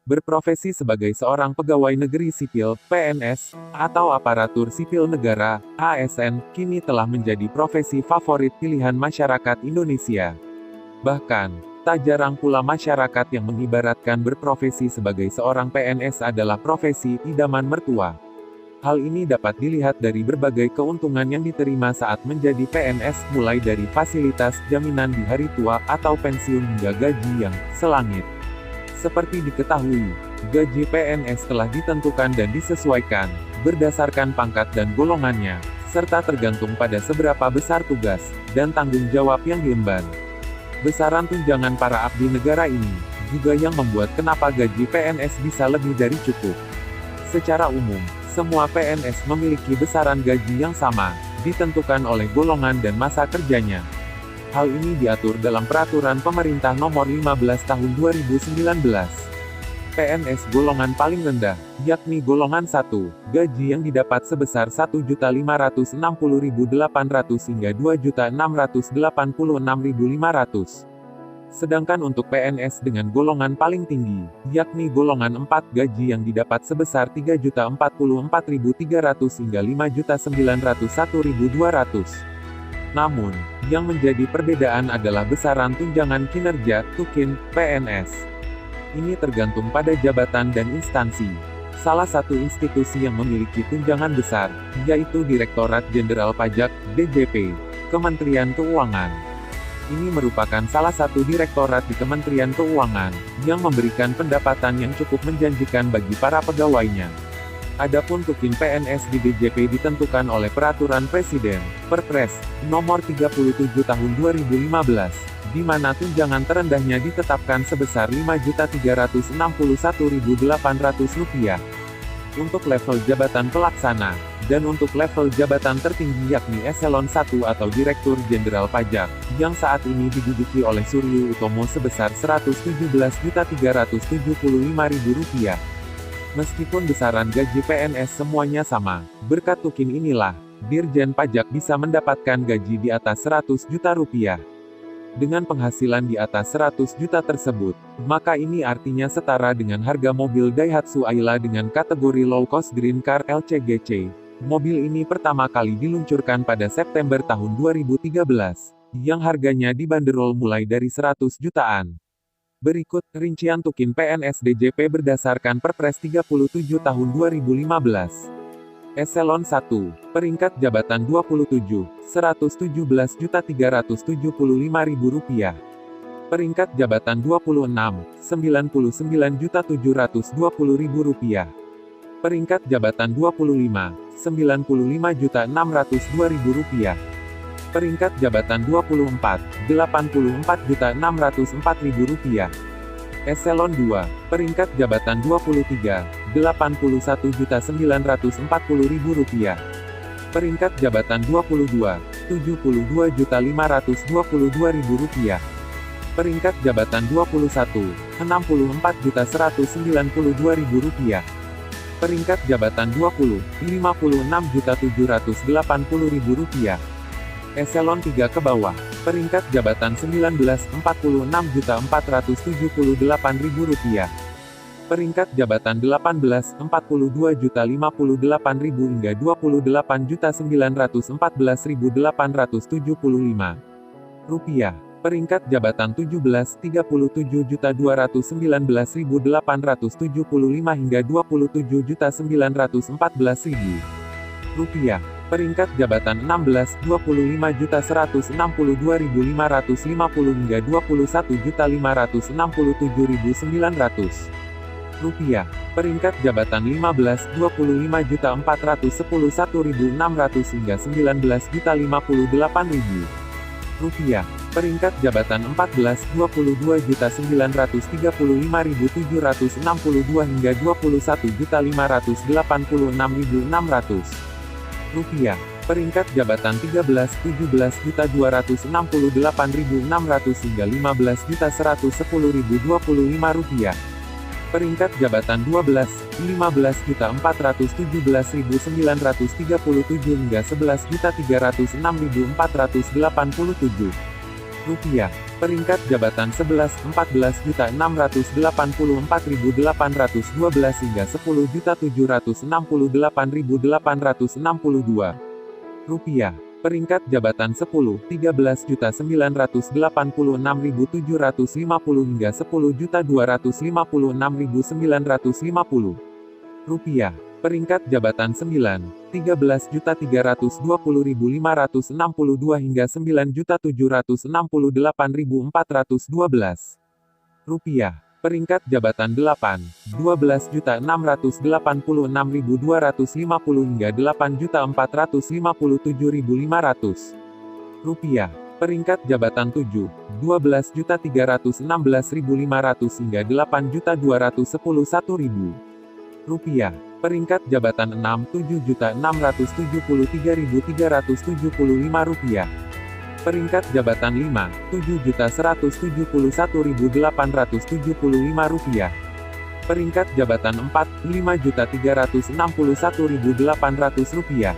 Berprofesi sebagai seorang pegawai negeri sipil, PNS, atau aparatur sipil negara, ASN, kini telah menjadi profesi favorit pilihan masyarakat Indonesia. Bahkan, tak jarang pula masyarakat yang mengibaratkan berprofesi sebagai seorang PNS adalah profesi idaman mertua. Hal ini dapat dilihat dari berbagai keuntungan yang diterima saat menjadi PNS, mulai dari fasilitas jaminan di hari tua atau pensiun hingga gaji yang selangit. Seperti diketahui, gaji PNS telah ditentukan dan disesuaikan berdasarkan pangkat dan golongannya, serta tergantung pada seberapa besar tugas dan tanggung jawab yang diemban. Besaran tunjangan para abdi negara ini juga yang membuat kenapa gaji PNS bisa lebih dari cukup. Secara umum, semua PNS memiliki besaran gaji yang sama, ditentukan oleh golongan dan masa kerjanya. Hal ini diatur dalam Peraturan Pemerintah Nomor 15 Tahun 2019. PNS golongan paling rendah, yakni golongan 1, gaji yang didapat sebesar Rp1.560.800 hingga Rp2.686.500. Sedangkan untuk PNS dengan golongan paling tinggi, yakni golongan 4, gaji yang didapat sebesar Rp3.044.300 hingga Rp5.901.200. Namun, yang menjadi perbedaan adalah besaran tunjangan kinerja, TUKIN, PNS. Ini tergantung pada jabatan dan instansi. Salah satu institusi yang memiliki tunjangan besar, yaitu Direktorat Jenderal Pajak, DJP, Kementerian Keuangan. Ini merupakan salah satu direktorat di Kementerian Keuangan, yang memberikan pendapatan yang cukup menjanjikan bagi para pegawainya. Adapun TUKIN PNS di DJP ditentukan oleh Peraturan Presiden, Perpres, Nomor 37 Tahun 2015, di mana tunjangan terendahnya ditetapkan sebesar Rp5.361.800. Untuk level jabatan pelaksana, dan untuk level jabatan tertinggi yakni Eselon 1 atau Direktur Jenderal Pajak, yang saat ini diduduki oleh Suryo Utomo sebesar Rp117.375.000. Meskipun besaran gaji PNS semuanya sama, berkat TUKIN inilah, Dirjen Pajak bisa mendapatkan gaji di atas Rp100 juta. Dengan penghasilan di atas 100 juta tersebut, maka ini artinya setara dengan harga mobil Daihatsu Ayla dengan kategori Low Cost Green Car LCGC. Mobil ini pertama kali diluncurkan pada September tahun 2013, yang harganya dibanderol mulai dari 100 jutaan. Berikut, rincian TUKIN PNS DJP berdasarkan Perpres 37 Tahun 2015. Eselon 1, peringkat jabatan 27, Rp117.375.000. Peringkat jabatan 26, Rp99.720.000. Peringkat jabatan 25, Rp95.602.000. Peringkat jabatan 24, Rp84.604.000. Eselon 2, peringkat jabatan 23, Rp81.940.000. Peringkat jabatan 22, Rp72.522.000. Peringkat jabatan 21, Rp64.192.000. Peringkat jabatan 20, Rp56.780.000. Eselon 3 ke bawah, peringkat jabatan 19, Rp46.478.000. Peringkat jabatan 18, Rp42.058.000 hingga Rp28.914.875. Peringkat jabatan 17, Rp37.219.875 hingga Rp27.914.000. Peringkat jabatan 16, Rp25.162.550 hingga Rp21.567.900. Peringkat jabatan 15, Rp25.411.600 hingga Rp19.058.000. Peringkat jabatan 14, Rp22.935.762 hingga Rp21.586.600. Peringkat jabatan 13, Rp17.268.600 hingga Rp15.110.025. Peringkat jabatan 12, Rp15.417.937 hingga Rp11.306.487. Peringkat jabatan 11, 14.684.812 hingga 10.768.862 rupiah. Peringkat jabatan 10, 13.986.750 hingga 10.256.950 rupiah. Peringkat jabatan 9, 13.320.562 hingga 9.768.412 rupiah. Peringkat jabatan 8, 12.686.250 hingga 8.457.500 rupiah. Peringkat jabatan 7, 12.316.500 hingga 8.211.000 rupiah. Peringkat jabatan 6, 7.673.375 rupiah. Peringkat jabatan 5, 7.171.875 rupiah. Peringkat jabatan 4, 5.361.800 rupiah.